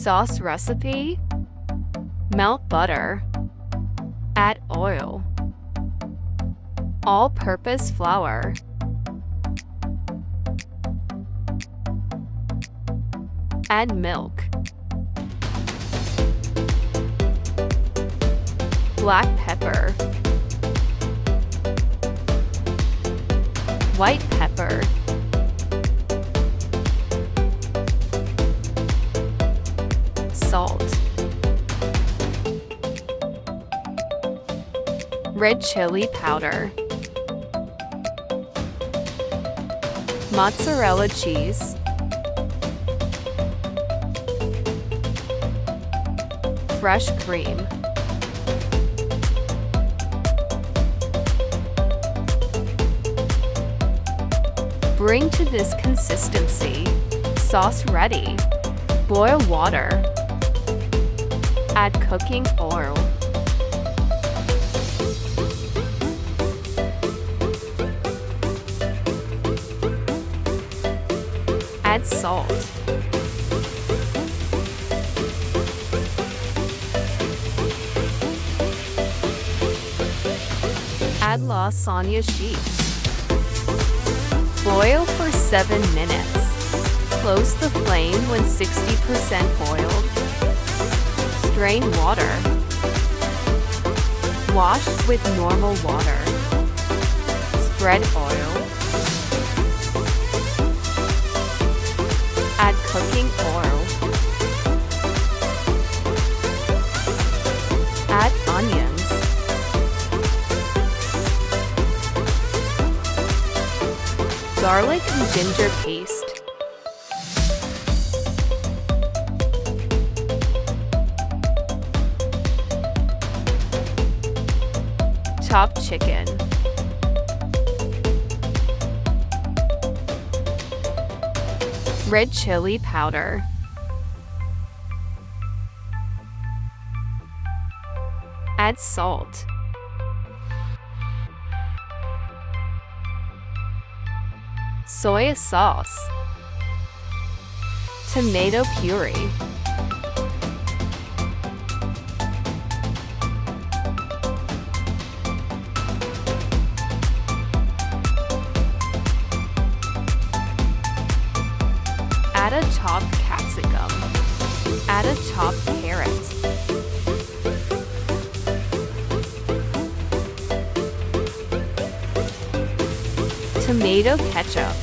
Sauce recipe: melt butter, add oil, all-purpose flour, add milk, black pepper, white pepper, salt, red chili powder, mozzarella cheese, fresh cream, bring to this consistency. Sauce ready. Boil water. Add cooking oil. Add salt. Add lasagna sheets. Boil for 7 minutes. Close the flame when 60% boiled. Strain water. Wash with normal water. Spread oil. Add cooking oil. Add onions. Garlic and ginger paste. Chopped chicken. Red chili powder. Add salt. Soy sauce. Tomato puree. Add a chopped capsicum. Add a chopped carrot. Tomato ketchup.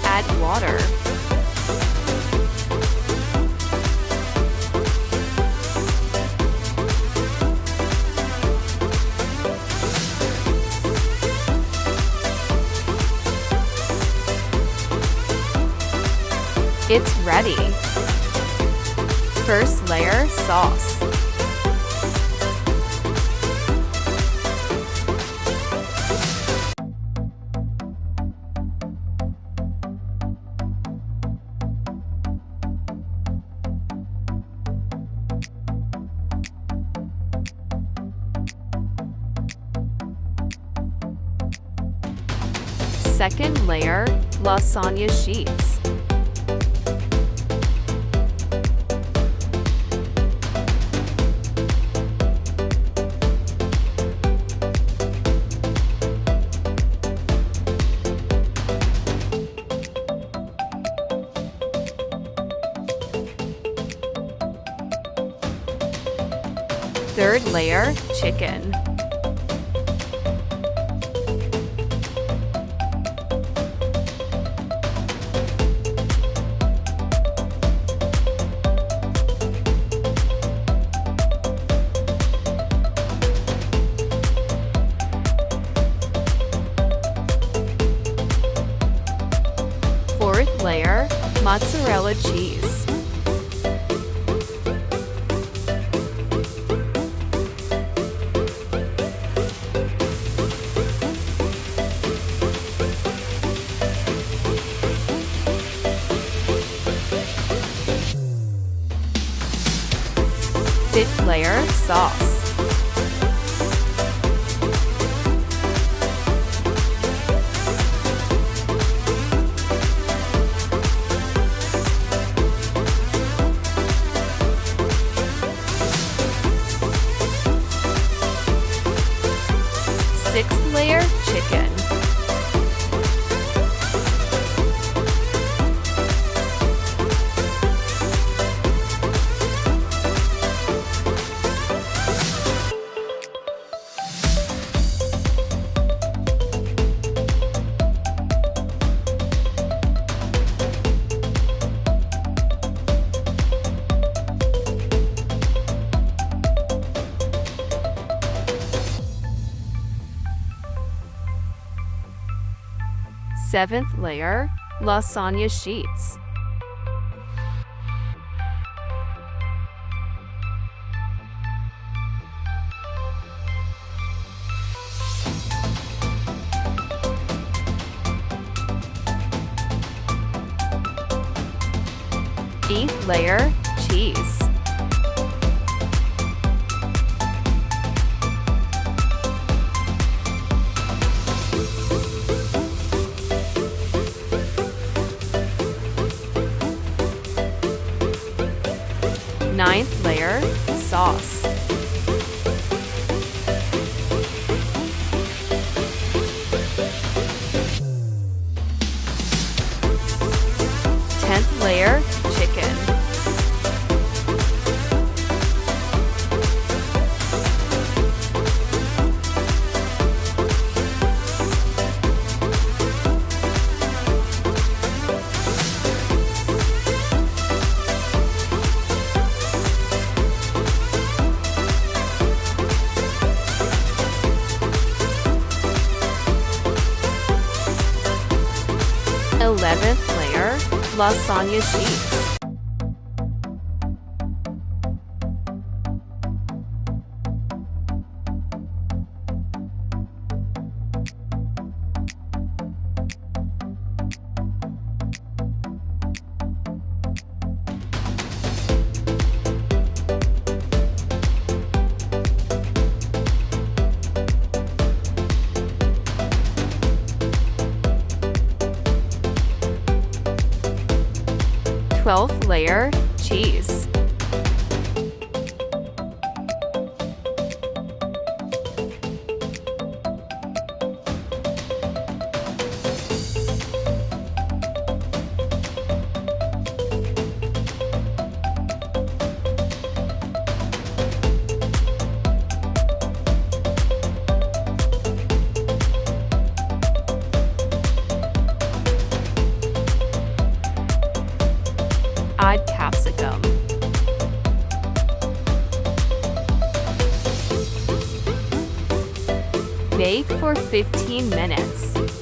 Add water. It's ready. First layer sauce. Second layer lasagna sheets. Third layer, chicken. Fourth layer, mozzarella cheese. 5th layer, sauce. Sixth layer, chicken. Seventh layer, lasagna sheets. Eighth layer, cheese. Ninth layer, sauce. Tenth layer, chicken. Eleventh layer, lasagna sheets. Twelfth layer, cheese. Add capsicum. Bake for 15 minutes.